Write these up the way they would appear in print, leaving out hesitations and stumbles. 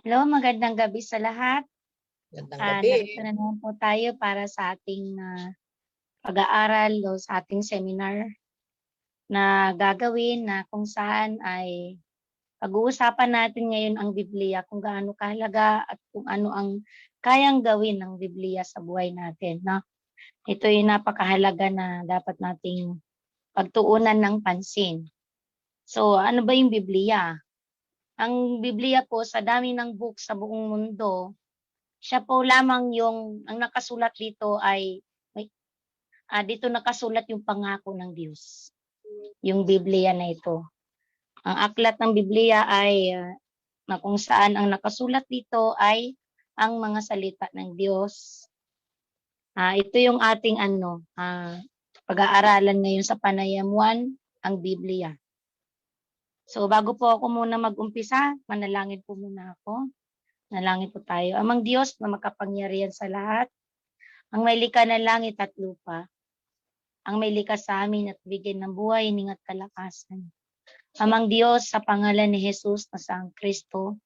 Hello, magandang gabi sa lahat. Magandang gabi. Narito na naman po tayo para sa ating pag-aaral o sa ating seminar na gagawin na kung saan ay pag-uusapan natin ngayon ang Biblia, kung gaano kahalaga at kung ano ang kayang gawin ng Biblia sa buhay natin. No? Ito ay napakahalaga na dapat nating pagtuunan ng pansin. So, ano ba yung Biblia? Ang Biblia po sa dami ng book sa buong mundo, siya po lamang ang nakasulat dito ay dito nakasulat yung pangako ng Diyos, yung Biblia na ito. Ang aklat ng Biblia ay na kung saan ang nakasulat dito ay ang mga salita ng Diyos. Ito yung ating pag-aaralan ngayon sa Panayam 1, ang Biblia. So bago po ako muna mag-umpisa, manalangin po muna ako. Nalangin po tayo. Amang Diyos na makapangyarihan sa lahat, ang may likha ng langit at lupa, ang may likha sa amin at bigyan ng buhay, hining at kalakasan. Amang Diyos, sa pangalan ni Jesus na Sang Kristo,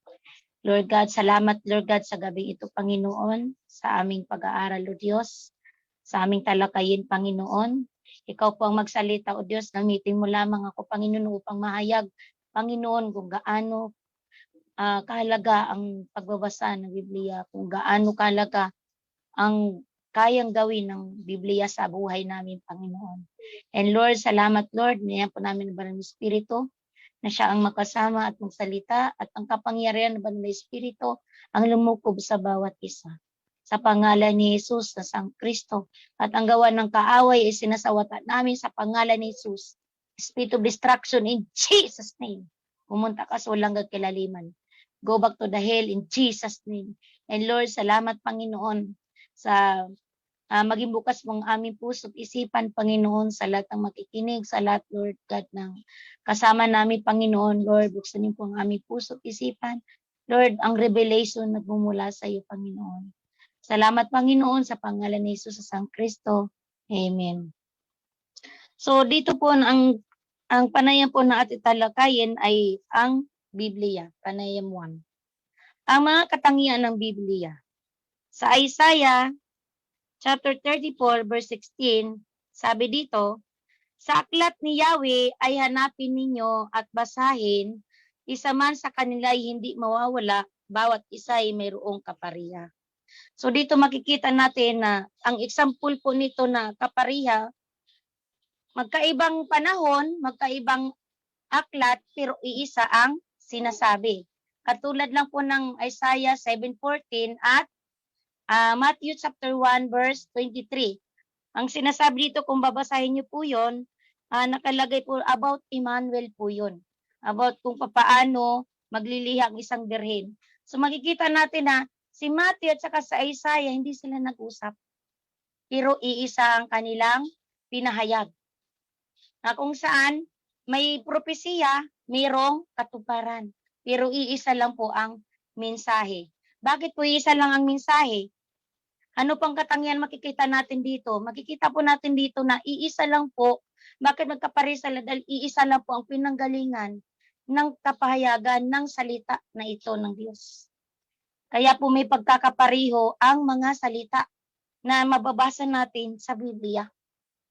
Lord God, salamat Lord God sa gabing ito, Panginoon, sa aming pag-aaral, O Diyos, sa aming talakayin, Panginoon. Ikaw po ang magsalita, O Diyos, gamitin mo lamang ako, Panginoon, upang mahayag, Panginoon, kung gaano kahalaga ang pagbabasa ng Biblia, kung gaano kahalaga ang kayang gawin ng Biblia sa buhay namin, Panginoon. And Lord, salamat Lord, niyan po namin ang Banal na Espiritu na siya ang makasama at magsalita at ang kapangyarihan ng Banal na Espiritu ang lumukob sa bawat isa. Sa pangalan ni Jesus na Sang Kristo at ang gawa ng kaaway ay sinasawata namin sa pangalan ni Jesus. Spirit of destruction in Jesus' name. Pumunta ka sa walang kilaliman. Go back to the hell in Jesus' name. And Lord, salamat Panginoon sa maging bukas mong aming puso at isipan, Panginoon, sa lahat ng makikinig, sa lahat, Lord God, ng kasama namin, Panginoon. Lord, buksan niyo po ang aming puso at isipan. Lord, ang revelation nagmumula sa iyo, Panginoon. Salamat, Panginoon, sa pangalan ni Jesus sa Sang Kristo. Amen. So, dito po, ang panayam po na ating talakayin ay ang Biblia, Panayam 1. Ang mga katangian ng Biblia. Sa Isaiah chapter 34 verse 16, sabi dito, sa aklat ni Yahweh ay hanapin ninyo at basahin, isa man sa kanila ay hindi mawawala, bawat isa ay mayroong kapariha. So dito makikita natin na ang example po nito na kapariha, magkaibang panahon, magkaibang aklat, pero iisa ang sinasabi. Katulad lang po ng Isaiah 7:14 at Matthew chapter 1 verse 23. Ang sinasabi dito, kung babasahin niyo po yun, nakalagay po about Emmanuel po yun. About kung paano maglilihi ang isang birhen. So makikita natin na si Matthew at saka sa Isaiah, hindi sila nag-usap. Pero iisa ang kanilang pinahayag. Na kung saan may propesiya, mayroong katuparan. Pero iisa lang po ang mensahe. Bakit po iisa lang ang mensahe? Ano pang katangian makikita natin dito? Makikita po natin dito na iisa lang po. Bakit magkapareha sila? Dahil iisa lang po ang pinanggalingan ng kapahayagan ng salita na ito ng Diyos. Kaya po may pagkakapariho ang mga salita na mababasa natin sa Biblia.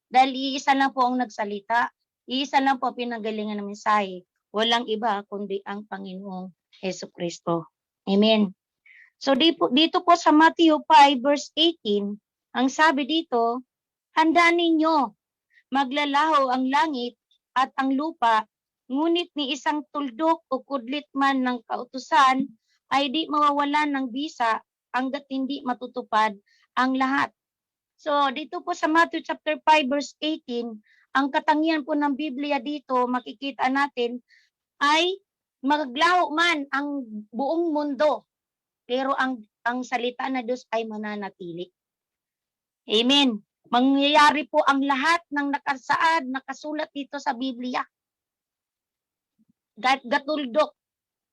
Dahil iisa lang po ang nagsalita, iisa lang po ang pinanggalingan ng mensahe. Walang iba kundi ang Panginoong Jesucristo. Amen. So dito po sa Matthew 5 verse 18, ang sabi dito, handa ninyo, maglalaho ang langit at ang lupa, ngunit ni isang tuldok o kudlit man ng kautusan ay di mawawalan ng bisa hanggat hindi matutupad ang lahat. So dito po sa Matthew chapter 5 verse 18, ang katangian po ng Biblia dito, makikita natin ay maglaho man ang buong mundo, pero ang salita na Diyos ay mananatili. Amen. Mangyayari po ang lahat ng nakasaad, nakasulat dito sa Biblia. Gatuldok,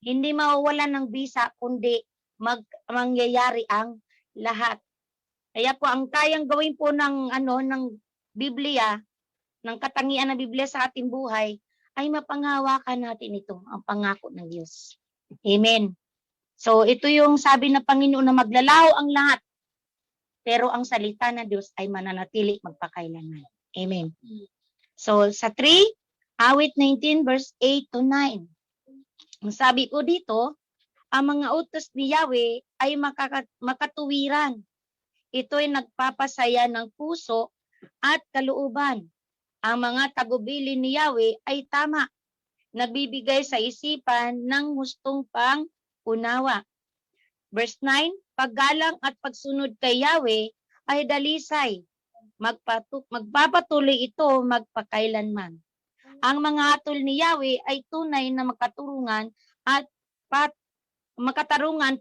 hindi mawawalan ng bisa, kundi mangyayari ang lahat. Kaya po ang kayang gawin po ng Biblia, ng katangian ng Biblia sa ating buhay, ay mapanghawakan natin ito, ang pangako ng Diyos. Amen. So ito yung sabi ng Panginoon na maglalaho ang lahat, pero ang salita ng Diyos ay mananatili magpakailanman. Amen. So sa 3, awit 19 verse 8 to 9. Ang sabi ko dito, ang mga utos ni Yahweh ay makatuwiran. Ito'y nagpapasaya ng puso at kalooban. Ang mga tagubilin ni Yahweh ay tama, nagbibigay sa isipan ng gustong pang-unawa. Verse 9, paggalang at pagsunod kay Yahweh ay dalisay. Magpapatuloy ito magpakailanman. Ang mga hatol ni Yahweh ay tunay na makatarungan,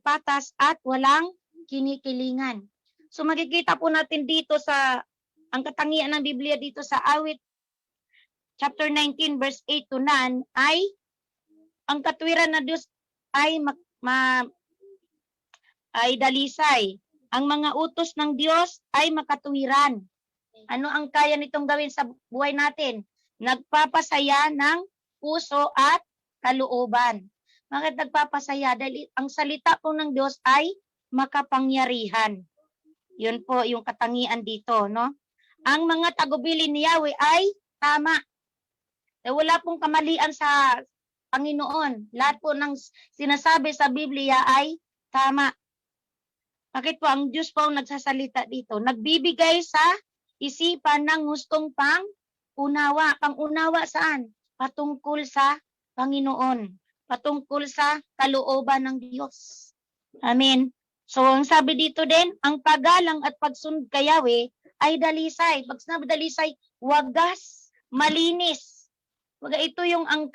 patas at walang kinikilingan. So makikita po natin dito sa ang katangian ng Biblia dito sa awit chapter 19 verse 8 to 9 ay ang katwiran na Diyos ay ay dalisay. Ang mga utos ng Diyos ay makatuwiran. Ano ang kaya nitong gawin sa buhay natin? Nagpapasaya ng puso at kalooban. Bakit nagpapasaya? Dahil ang salita po ng Diyos ay makapangyarihan. Yun po yung katangian dito, no? Ang mga tagubilin ni Yahweh ay tama. Wala pong kamalian sa Panginoon. Lahat po ng sinasabi sa Biblia ay tama. Bakit po ang Diyos po ang nagsasalita dito? Nagbibigay sa isipan ng gustong pang-unawa. Pang-unawa saan? Patungkol sa Panginoon. Patungkol sa kalooban ng Diyos. Amen. So, ang sabi dito din, ang paggalang at pagsunod kay Yahweh ay dalisay. Pag sinabi dalisay, wagas, malinis. Ito yung ang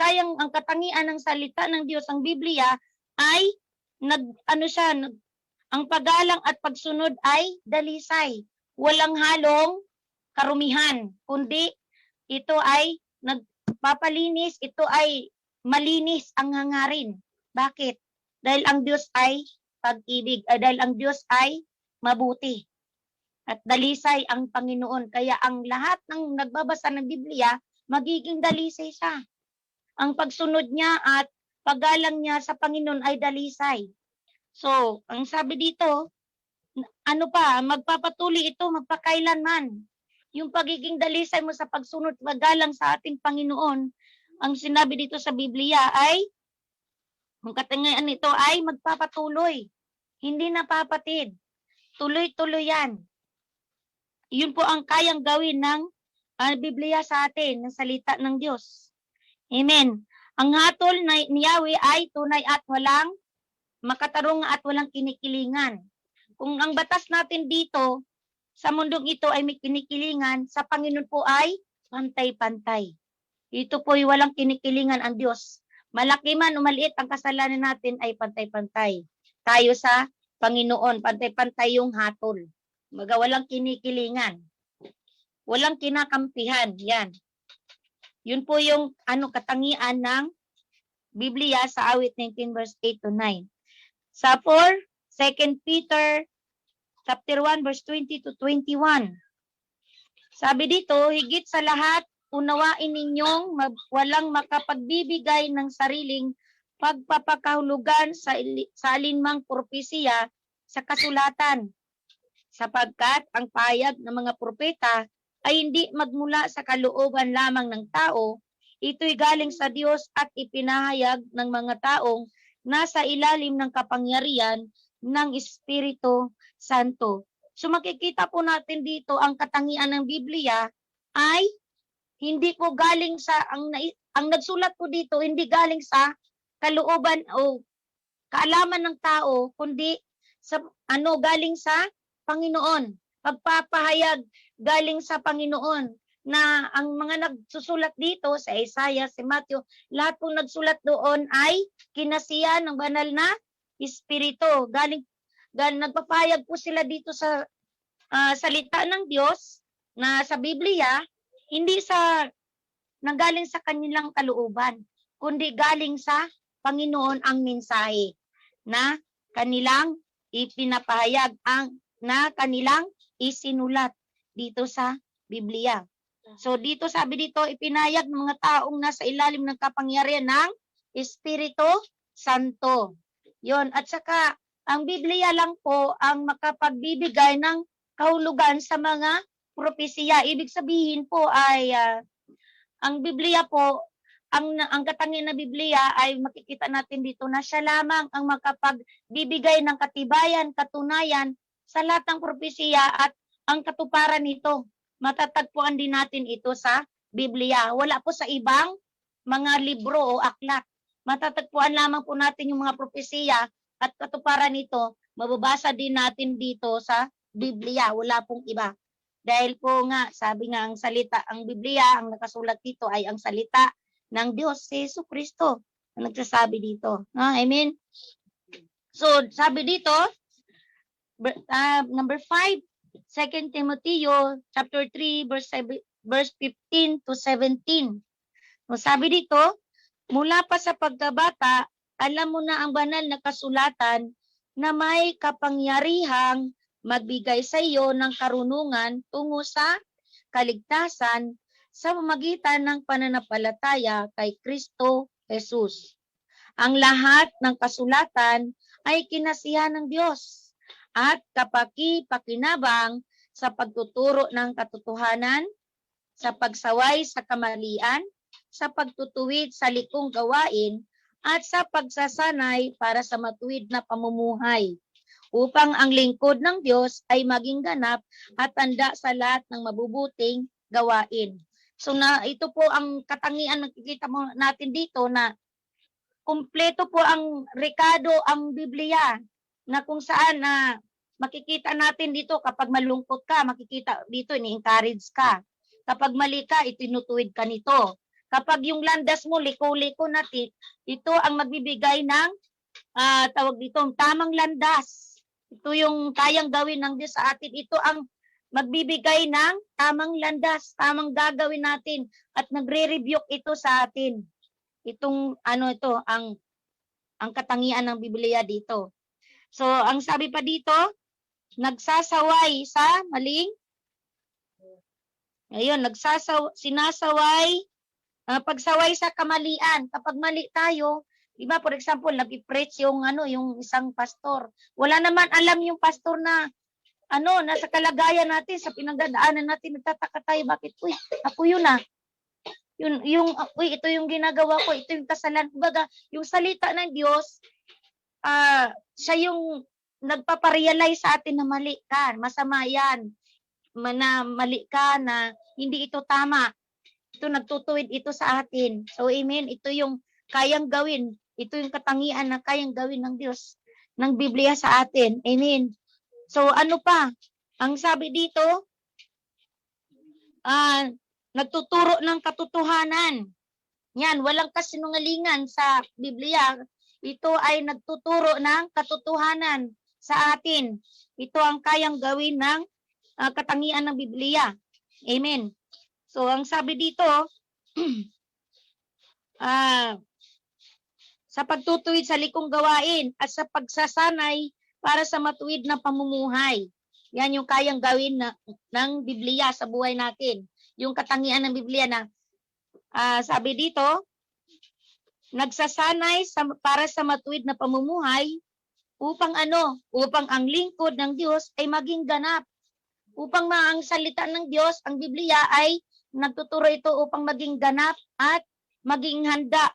katangian ng salita ng Diyos, ang Biblia ay ang paggalang at pagsunod ay dalisay. Walang halong karumihan, kundi ito ay nagpapalinis, ito ay malinis ang hangarin. Bakit? Dahil ang Diyos ay pag-ibig, dahil ang Diyos ay mabuti. At dalisay ang Panginoon. Kaya ang lahat ng nagbabasa ng Biblia, magiging dalisay siya. Ang pagsunod niya at paggalang niya sa Panginoon ay dalisay. So, ang sabi dito, magpapatuloy ito magpakailanman. Yung pagiging dalisay mo sa pagsunod, paggalang sa ating Panginoon, ang sinabi dito sa Biblia ay, ang katangian nito ay magpapatuloy. Hindi napapatid. Tuloy-tuloy yan. Yun po ang kayang gawin ng Biblia sa atin, ng salita ng Diyos. Amen. Ang hatol ni Yahweh ay tunay at walang makatarungan at walang kinikilingan. Kung ang batas natin dito, sa mundong ito ay may kinikilingan, sa Panginoon po ay pantay-pantay. Ito po ay walang kinikilingan ang Diyos. Malaki man o maliit ang kasalanan natin ay pantay-pantay. Tayo sa Panginoon, pantay-pantay yung hatol. Walang kinikilingan. Walang kinakampihan. Yan. Yun po yung katangian ng Biblia sa awit 19 verse 8 to 9. Sa 2 Peter chapter 1 verse 20 to 21. Sabi dito, higit sa lahat, unawain ninyong walang makapagbibigay ng sariling pagpapakahulugan sa alinmang propesiya sa kasulatan. Sapagkat ang payag ng mga propeta ay hindi magmula sa kalooban lamang ng tao, ito'y galing sa Diyos at ipinahayag ng mga taong nasa ilalim ng kapangyarihan ng Espiritu Santo. So makikita po natin dito ang katangian ng Biblia ay hindi po galing sa ang nagsulat po dito hindi galing sa kalooban o kaalaman ng tao, kundi sa galing sa Panginoon. Pagpapahayag galing sa Panginoon na ang mga nagsusulat dito sa Isaiah, si Matthew, lahat pong nagsulat doon ay kinasiyahan ng banal na Espiritu. Nagpapahayag po sila dito sa salita ng Diyos na sa Biblia, hindi nanggaling sa kanilang kalooban, kundi galing sa Panginoon ang mensahe na kanilang ipinapahayag, na kanilang isinulat dito sa Biblia. So dito sabi dito, ipinahayag ng mga taong nasa ilalim ng kapangyarihan ng Espiritu Santo. Yon. At saka, ang Biblia lang po ang makapagbibigay ng kahulugan sa mga propesiya. Ibig sabihin po ay ang Biblia po, ang katangian na Biblia ay makikita natin dito na siya lamang ang makapagbibigay ng katibayan, katunayan sa lahat ng propesiya at ang katuparan nito. Matatagpuan din natin ito sa Biblia. Wala po sa ibang mga libro o aklat. Matatagpuan lamang po natin yung mga propesiya at katuparan nito. Mababasa din natin dito sa Biblia. Wala pong iba. Dahil po nga, sabi nga ang salita, ang Biblia, ang nakasulat dito ay ang salita ng Diyos, si Jesucristo, ang nagsasabi dito. Amen? So, sabi dito, number 5, 2 Timothy chapter 3, verse 15 to 17. So, sabi dito, mula pa sa pagkabata, alam mo na ang banal na kasulatan na may kapangyarihang magbigay sa iyo ng karunungan tungo sa kaligtasan sa pamamagitan ng pananampalataya kay Kristo Jesus. Ang lahat ng kasulatan ay kinasihan ng Diyos at kapaki-pakinabang sa pagtuturo ng katotohanan, sa pagsaway sa kamalian, sa pagtutuwid sa likong gawain, at sa pagsasanay para sa matuwid na pamumuhay, upang ang lingkod ng Diyos ay maging ganap at tanda sa lahat ng mabubuting gawain. So ito po ang katangian nakikita mo natin dito na kumpleto po ang rekado ang Biblia na kung saan makikita natin dito kapag malungkot ka, makikita dito ni-encourage ka. Kapag mali ka, itinutuwid ka nito. Kapag yung landas mo liko-liko natin, ito ang magbibigay ng tawag dito, tamang landas. Ito yung kayang gawin ng Diyos sa atin. Ito ang magbibigay ng tamang landas, tamang gagawin natin at nagre-rebuke ito sa atin. Itong ang katangian ng Biblia dito. So, ang sabi pa dito, nagsasaway sa maling. Ayun, sinasaway, pagsaway sa kamalian. Kapag mali tayo, diba, for example, nag-preach yung isang pastor. Wala naman alam yung pastor na nasa kalagayan natin, sa pinagdadaanan natin, nagtataka tayo, bakit, ako yun ito yung ginagawa ko, ito yung kasalanan. Kumbaga, yung salita ng Diyos, siya yung nagpaparealize sa atin na mali ka, masama yan, na mali ka, na hindi ito tama. Ito nagtutuwid ito sa atin. So, amen, ito yung kayang gawin. Ito yung katangian na kayang gawin ng Diyos, ng Biblia sa atin. Amen. So, ano pa? Ang sabi dito, nagtuturo ng katotohanan. Yan, walang kasinungalingan sa Biblia. Ito ay nagtuturo ng katotohanan sa atin. Ito ang kayang gawin ng katangian ng Biblia. Amen. So, ang sabi dito, sa pagtutuwid sa likong gawain at sa pagsasanay para sa matuwid na pamumuhay. Yan yung kayang gawin ng Biblia sa buhay natin. Yung katangian ng Biblia na sabi dito, nagsasanay para sa matuwid na pamumuhay upang upang ang lingkod ng Diyos ay maging ganap. Upang ang salita ng Diyos, ang Biblia ay nagtuturo ito upang maging ganap at maging handa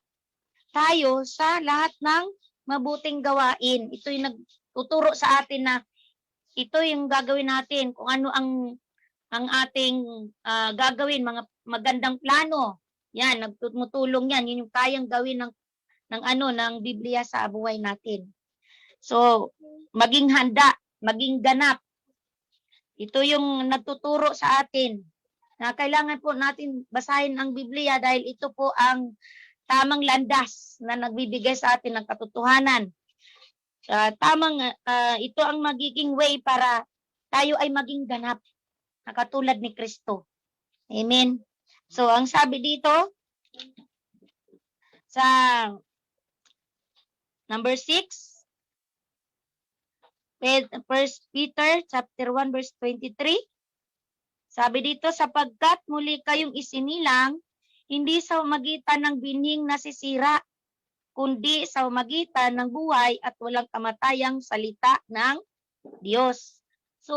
tayo sa lahat ng mabuting gawain. Ito yung nagtuturo sa atin na ito yung gagawin natin, kung ano ang ating gagawin, mga magandang plano. Yan, nagtutulong yan. Yun yung kayang gawin ng Biblia sa buhay natin. So, maging handa, maging ganap. Ito yung nagtuturo sa atin na kailangan po natin basahin ang Biblia dahil ito po ang tamang landas na nagbibigay sa atin ng katotohanan. Ito ang magiging way para tayo ay maging ganap na katulad ni Kristo. Amen. So, ang sabi dito sa number 6, First Peter chapter 1 verse 23. Sabi dito, sapagkat muli kayong isinilang, hindi sa magitan ng bining nasisira kundi sa magitan ng buhay at walang kamatayang salita ng Diyos. So,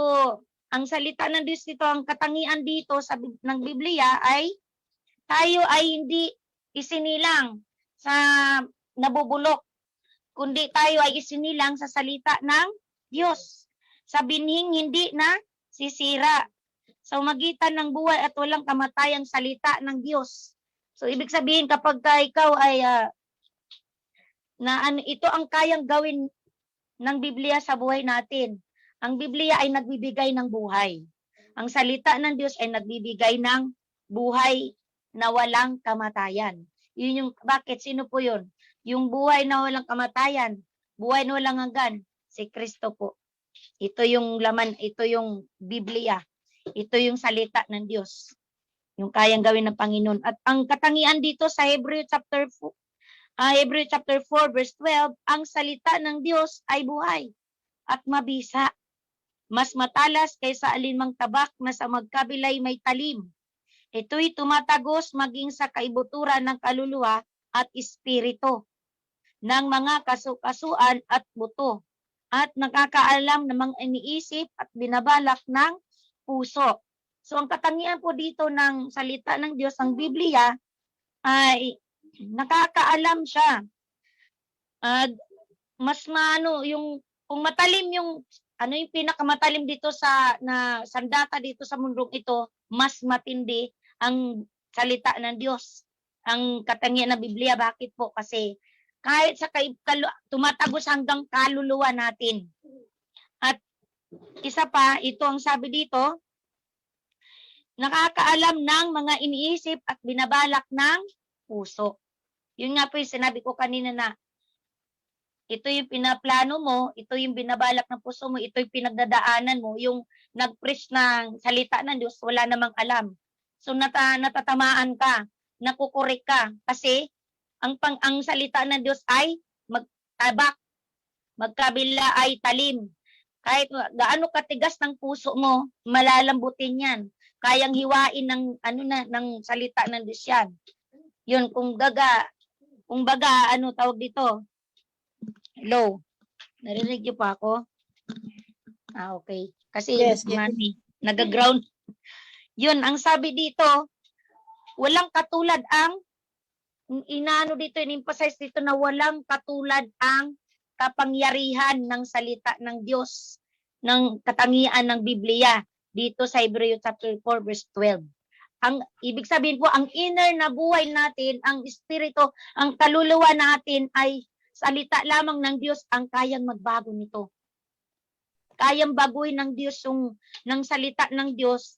ang salita ng Diyos dito, ang katangian dito ng Biblia ay tayo ay hindi isinilang sa nabubulok, kundi tayo ay isinilang sa salita ng Diyos. Sa binhing hindi na sisira. Sa magitan ng buhay at walang kamatayang salita ng Diyos. So, ibig sabihin kapag ikaw ay ito ang kayang gawin ng Biblia sa buhay natin. Ang Biblia ay nagbibigay ng buhay. Ang salita ng Diyos ay nagbibigay ng buhay na walang kamatayan. Yun yung, bakit? Sino po yun? Yung buhay na walang kamatayan, buhay na walang hanggan, si Kristo po. Ito yung laman, ito yung Biblia. Ito yung salita ng Diyos. Yung kayang gawin ng Panginoon. At ang katangian dito sa Hebrew chapter 4 verse 12, ang salita ng Diyos ay buhay at mabisa. Mas matalas kaysa alinmang tabak na sa magkabilay may talim. Ito'y tumatagos maging sa kaibuturan ng kaluluwa at espiritu, ng mga kasukasuan at buto, at nakakaalam ng mga iniisip at binabalak ng puso. So ang katangian po dito ng salita ng Diyos, ang Biblia, ay nakakaalam siya. Mas yung kung matalim yung yung pinakamatalim dito sa sandata dito sa mundong ito, mas matindi ang salita ng Diyos. Ang katangian ng Biblia, bakit po? Kasi kahit sa tumatagos hanggang kaluluwa natin. At isa pa, ito ang sabi dito, nakakaalam ng mga iniisip at binabalak ng puso. Yun nga po yung sinabi ko kanina na ito yung pinaplano mo, ito yung binabalak ng puso mo, ito yung pinagdadaanan mo, yung nag-preach ng salita ng Diyos, wala namang alam. So natatamaan ka, nakukorek ka, kasi ang salita ng Diyos ay magtabak, magkabila ay talim. Kahit gaano katigas ng puso mo, malalambutin yan. Kayang hiwain ng ng salita ng Diyos yan. Yun, kung baga, tawag dito? Hello? Narinig niyo pa ako? Okay. Kasi Yes. nag-ground. Yun, ang sabi dito, walang katulad ang in-emphasize dito na walang katulad ang kapangyarihan ng salita ng Diyos, ng katangian ng Biblia dito sa Hebrew chapter 4 verse 12. Ang ibig sabihin po, ang inner na buhay natin, ang espiritu, ang kaluluwa natin ay salita lamang ng Diyos ang kayang magbago nito. Kayang baguhin ng Diyos ng salita ng Diyos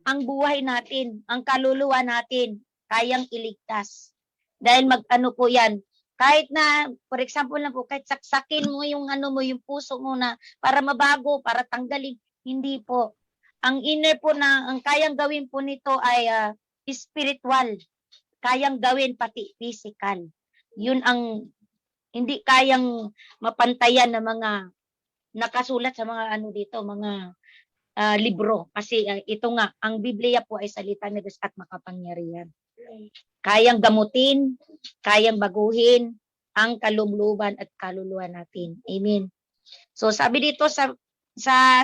ang buhay natin, ang kaluluwa natin, kayang iligtas. Dahil po yan, kahit na, for example lang po, kahit saksakin mo yung yung puso mo na para mabago, para tanggalin, hindi po. Ang inner po ang kayang gawin po nito ay spiritual. Kayang gawin pati physical. Yun ang hindi kayang mapantayan ng mga nakasulat sa mga mga libro. Kasi ito nga, ang Biblia po ay salita ni Diyos at makapangyarihan. Kayang gamutin, kayang baguhin ang kalubluban at kaluluwa natin. Amen. So sabi dito sa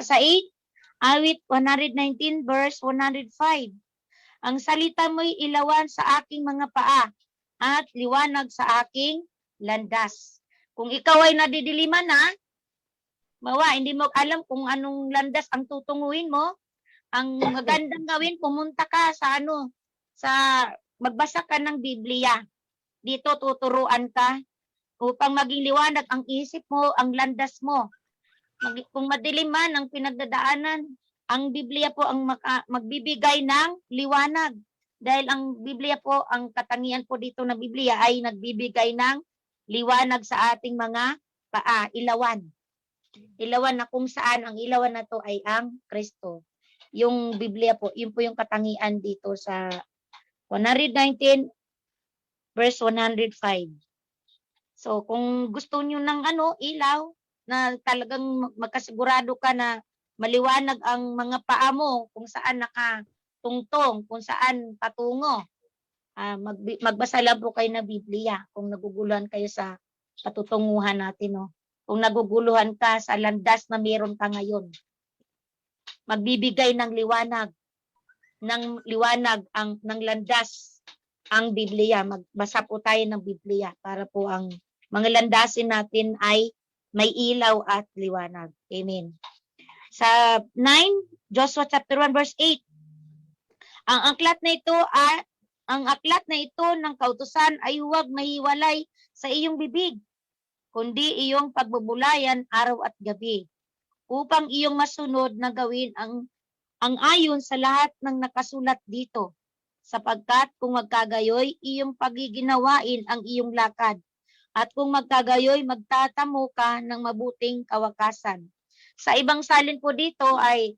8, awit 119 verse 105. Ang salita mo'y ilawan sa aking mga paa at liwanag sa aking landas. Kung ikaw ay nadidiliman na, hindi mo alam kung anong landas ang tutunguhin mo, ang magandang gawin, pumunta ka sa magbasa ka ng Biblia. Dito tuturuan ka upang maging liwanag ang isip mo, ang landas mo. Kung madilim man ang pinagdadaanan, ang Biblia po ang magbibigay ng liwanag. Dahil ang Biblia po, ang katangian po dito ng Biblia ay nagbibigay ng liwanag sa ating mga paa, ilawan. Ilawan na kung saan ang ilawan na to ay ang Kristo. Yung Biblia po, yun po yung katangian dito sa 119 verse 105. So kung gusto niyo ng ilaw na talagang magkasigurado ka na maliwanag ang mga paa mo kung saan nakatungtong, kung saan patungo. Magbasa lang po kayo ng Biblia kung naguguluhan kayo sa patutunguhan natin, no? Kung naguguluhan ka sa landas na meron ka ngayon, magbibigay ng liwanag ng landas ang Biblia. Magbasa po tayo ng Biblia para po ang mga landasin natin ay may ilaw at liwanag. Amen. Sa 9, Joshua chapter 1 verse 8. Ang aklat na ito ng kautusan ay huwag mahiwalay sa iyong bibig, kundi iyong pagbubulayan araw at gabi, upang iyong masunod na gawin ang ayon sa lahat ng nakasulat dito, sapagkat kung magkagayoy, iyong pagiginawain ang iyong lakad, at kung magkagayoy, magtatamo ka ng mabuting kawakasan. Sa ibang salin po dito ay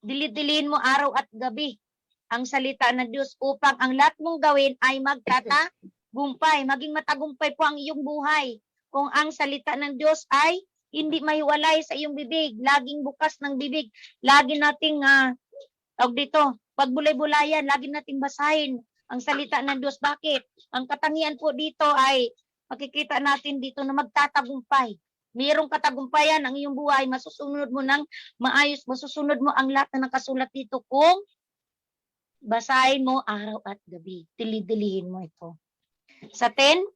dilid-dilin mo araw at gabi ang salita ng Diyos upang ang lahat mong gawin ay magtatagumpay, maging matagumpay po ang iyong buhay. Kung ang salita ng Diyos ay hindi mahiwalay sa iyong bibig, laging bukas ng bibig, lagi nating pagbulay-bulayan, lagi nating basahin ang salita ng Diyos. Bakit? Ang katangian po dito ay makikita natin dito na magtatagumpay. Mayroong katagumpayan ang iyong buhay, masusunod mo ng maayos, masusunod mo ang lahat na nakasulat dito kung basahin mo araw at gabi. Dilid-dilihin mo ito. Sa 10,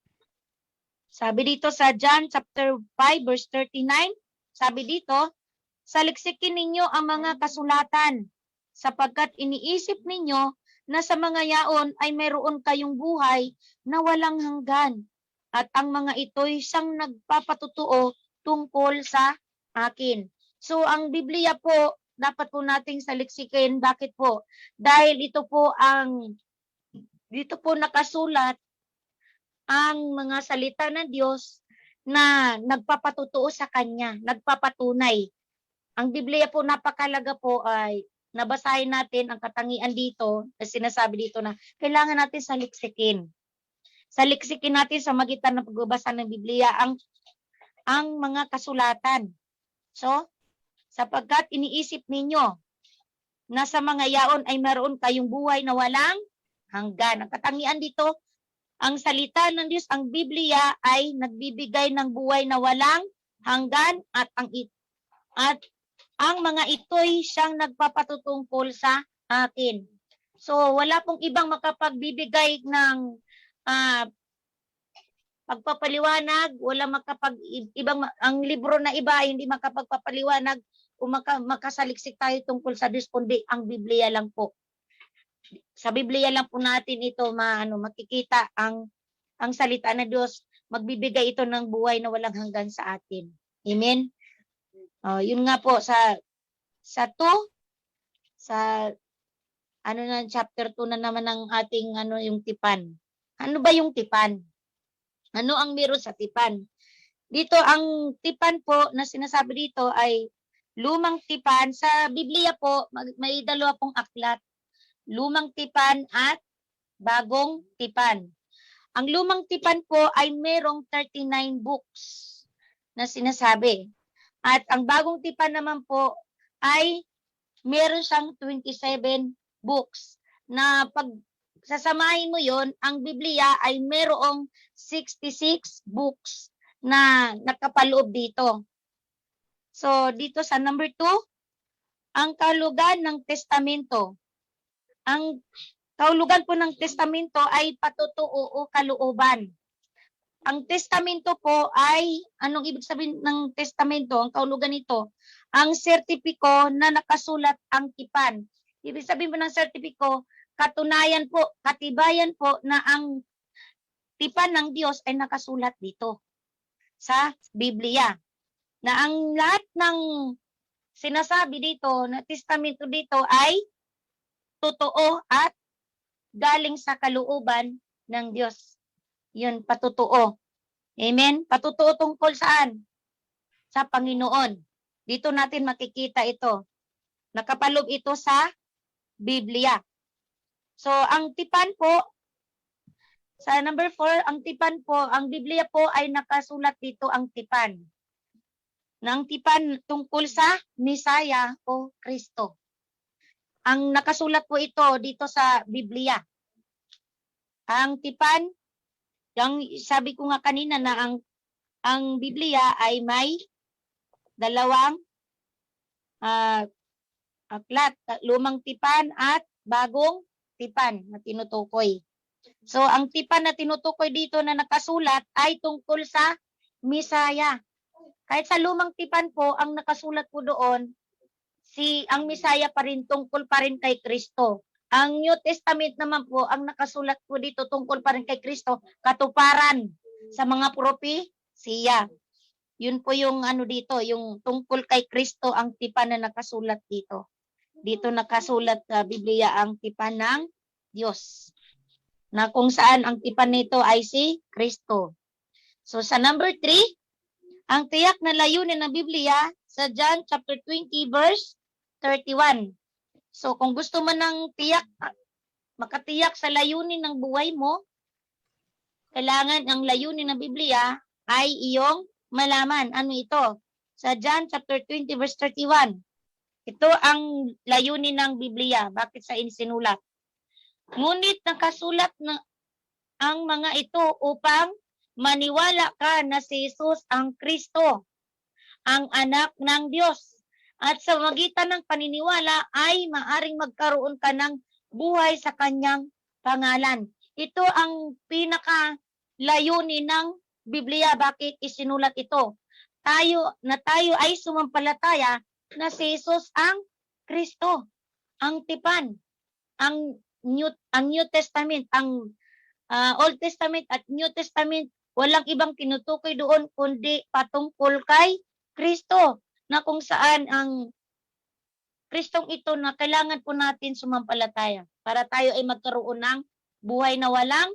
sabi dito sa John chapter 5 verse 39, sabi dito, saliksikin ninyo ang mga kasulatan, sapagkat iniisip ninyo na sa mga yaon ay mayroon kayong buhay na walang hanggan, at ang mga ito'y siyang nagpapatutuo tungkol sa akin. So ang Biblia po, dapat po nating saliksikin. Bakit po? Dahil dito po nakasulat ang mga salita ng Diyos na nagpapatutuo sa Kanya, nagpapatunay. Ang Biblia po napakalaga po ay nabasahin natin ang katangian dito, na sinasabi dito na kailangan natin saliksikin. Saliksikin natin sa magitan ng pagbabasa ng Biblia ang mga kasulatan. So, sapagkat iniisip ninyo na sa mga yaon ay meron kayong buhay na walang hanggan. Ang katangian dito, ang salita ng Diyos, ang Biblia ay nagbibigay ng buhay na walang hanggan, at ang mga ito'y siyang nagpapatutungkol sa atin. So wala pong ibang makapagbibigay ng pagpapaliwanag, ang libro na iba ay hindi makapagpapaliwanag kung makasaliksik tayo tungkol sa Diyos, kundi ang Biblia lang po. Sa Biblia lang po natin ito makikita ang salita ng Diyos, magbibigay ito ng buhay na walang hanggan sa atin. Amen. Yun nga po sa 2, sa chapter 2 na naman ng ating yung tipan. Ano ba yung tipan? Ano ang meron sa tipan? Dito ang tipan po na sinasabi dito ay lumang tipan. Sa Biblia po may dalawa pong aklat. Lumang tipan at bagong tipan. Ang lumang tipan po ay merong 39 books na sinasabi. At ang bagong tipan naman po ay meron siyang 27 books na pag sasamahin mo yon, ang Biblia ay merong 66 books na nakapaloob dito. So dito sa number 2, ang kahulugan ng testamento. Ang kahulugan po ng testamento ay patutuo o kalooban. Ang testamento po ay, anong ibig sabihin ng testamento? Ang kahulugan nito, ang sertipiko na nakasulat ang tipan. Ibig sabihin po ng sertipiko, katunayan po, katibayan po na ang tipan ng Diyos ay nakasulat dito sa Biblia. Na ang lahat ng sinasabi dito, na testamento dito ay totoo at galing sa kalooban ng Diyos. Yun, patutuo. Amen? Patutuo tungkol saan? Sa Panginoon. Dito natin makikita ito. Nakapaloob ito sa Biblia. So, ang tipan po, sa number 4, ang tipan po, ang Biblia po ay nakasulat dito ang tipan. Ng tipan tungkol sa Misaya o Kristo. Ang nakasulat po ito dito sa Biblia. Ang tipan, yung sabi ko nga kanina na ang Biblia ay may dalawang aklat, lumang tipan at bagong tipan na tinutukoy. So ang tipan na tinutukoy dito na nakasulat ay tungkol sa Misaya. Kahit sa lumang tipan po, ang nakasulat po doon, ang Misaya pa rin, tungkol pa rin kay Kristo. Ang New Testament naman po, ang nakasulat po dito tungkol pa rin kay Kristo, katuparan sa mga propesiya. Yun po yung dito, yung tungkol kay Kristo, ang tipan na nakasulat dito. Dito nakasulat sa Biblia ang tipan ng Diyos. Na kung saan ang tipan nito ay si Kristo. So sa number 3, ang tiyak na layunin ng Biblia sa John chapter 20 verse 31. So kung gusto mo ng makatiyak sa layunin ng buhay mo, kailangan ang layunin ng Biblia ay iyong malaman. Ano ito? Sa John chapter 20 verse 31. Ito ang layunin ng Biblia. Bakit sa insinulat? Ngunit nakasulat na ang mga ito upang maniwala ka na si Jesus ang Kristo, ang anak ng Diyos. At sa magitan ng paniniwala ay maaring magkaroon ka ng buhay sa kanyang pangalan. Ito ang pinaka-layunin ng Biblia. Bakit isinulat ito? Tayo ay sumampalataya na si Jesus ang Kristo, ang tipan, ang New Testament, ang Old Testament at New Testament, walang ibang tinutukoy doon kundi patungkol kay Kristo, na kung saan ang Kristong ito na kailangan po natin sumampalataya para tayo ay magkaroon ng buhay na walang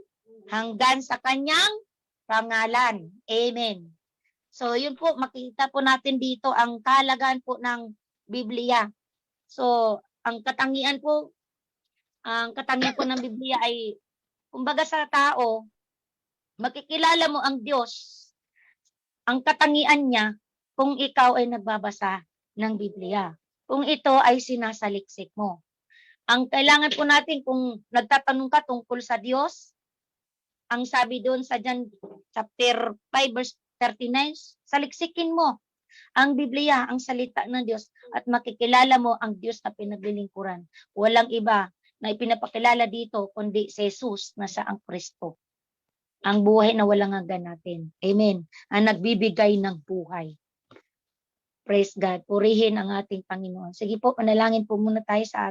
hanggan sa kanyang pangalan. Amen. So yun po, makikita po natin dito ang kahalagaan po ng Biblia. So ang katangian po ng Biblia ay, kumbaga sa tao, makikilala mo ang Diyos, ang katangian niya, kung ikaw ay nagbabasa ng Biblia. Kung ito ay sinasaliksik mo. Ang kailangan po natin, kung nagtatanong ka tungkol sa Diyos, ang sabi doon sa John chapter 5 verse 39, saliksikin mo ang Biblia, ang salita ng Diyos, at makikilala mo ang Diyos na pinaglilingkuran. Walang iba na ipinapakilala dito kundi si Jesus na siya ang Kristo. Ang buhay na walang hanggan natin. Amen. Ang nagbibigay ng buhay. Praise God. Purihin ang ating Panginoon. Sige po, manalangin po muna tayo sa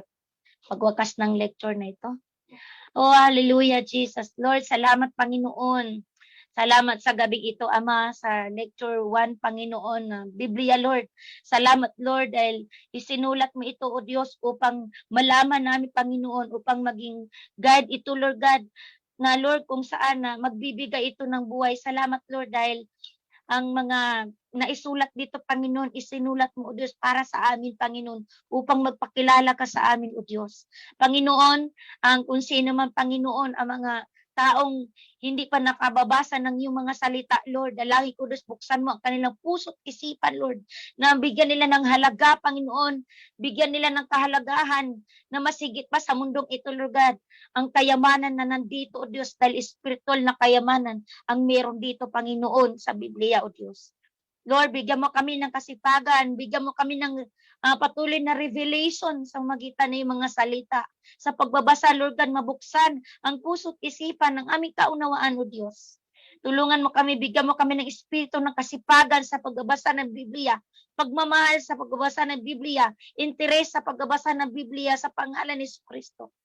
pagwakas ng lecture na ito. Oh, hallelujah, Jesus. Lord, salamat Panginoon. Salamat sa gabi ito, Ama, sa lecture 1, Panginoon, Biblia, Lord. Salamat, Lord, dahil isinulat mo ito, O Diyos, upang malaman namin, Panginoon, upang maging guide ito, Lord God, na Lord, kung saan na magbibigay ito ng buhay. Salamat, Lord, dahil ang mga naisulat dito, Panginoon, isinulat mo, O Diyos, para sa amin, Panginoon, upang magpakilala ka sa amin, O Diyos. Panginoon, kung sino man, Panginoon, ang mga taong hindi pa nakababasa ng iyong mga salita, Lord, dalangin ko, Diyos, buksan mo ang kanilang puso't isipan, Lord, na bigyan nila ng halaga, Panginoon, bigyan nila ng kahalagahan na masigit pa sa mundong ito, Lord God, ang kayamanan na nandito, O Diyos, dahil spiritual na kayamanan ang meron dito, Panginoon, sa Biblia, O Diyos. Lord, bigyan mo kami ng kasipagan, bigyan mo kami ng patuloy na revelation sa magitan ng mga salita. Sa pagbabasa, Lord God, mabuksan ang puso't isipan ng aming kaunawaan, O Diyos. Tulungan mo kami, bigyan mo kami ng espiritu ng kasipagan sa pagbabasa ng Biblia, pagmamahal sa pagbabasa ng Biblia, interes sa pagbabasa ng Biblia sa pangalan ni Kristo.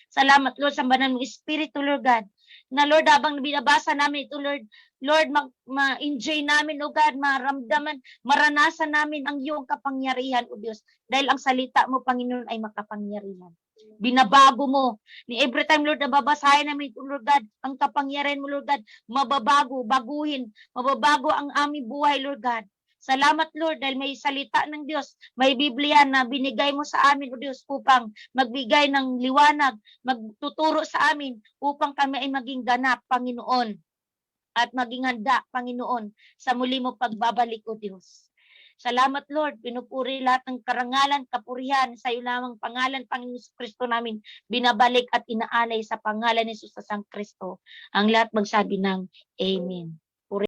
Salamat, Lord, sa banal mong Espiritu, Lord God. Na, Lord, habang binabasa namin ito, Lord, ma-enjoy namin, O God, maramdaman, maranasan namin ang iyong kapangyarihan, O Diyos. Dahil ang salita mo, Panginoon, ay makapangyarihan. Binabago mo. Ni every time, Lord, nababasahin namin ito, Lord God, ang kapangyarihan mo, Lord God, mababago, baguhin, mababago ang aming buhay, Lord God. Salamat, Lord, dahil may salita ng Diyos, may Biblia na binigay mo sa amin, O Diyos, upang magbigay ng liwanag, magtuturo sa amin, upang kami ay maging ganap, Panginoon, at maging handa, Panginoon, sa muli mo pagbabalik, O Diyos. Salamat Lord, pinupuri lahat ng karangalan, kapurihan sa iyo lamang pangalan, Panginoon Kristo namin, binabalik at inaalay sa pangalan ni Jesus sa Sang Kristo. Ang lahat magsabi ng Amen.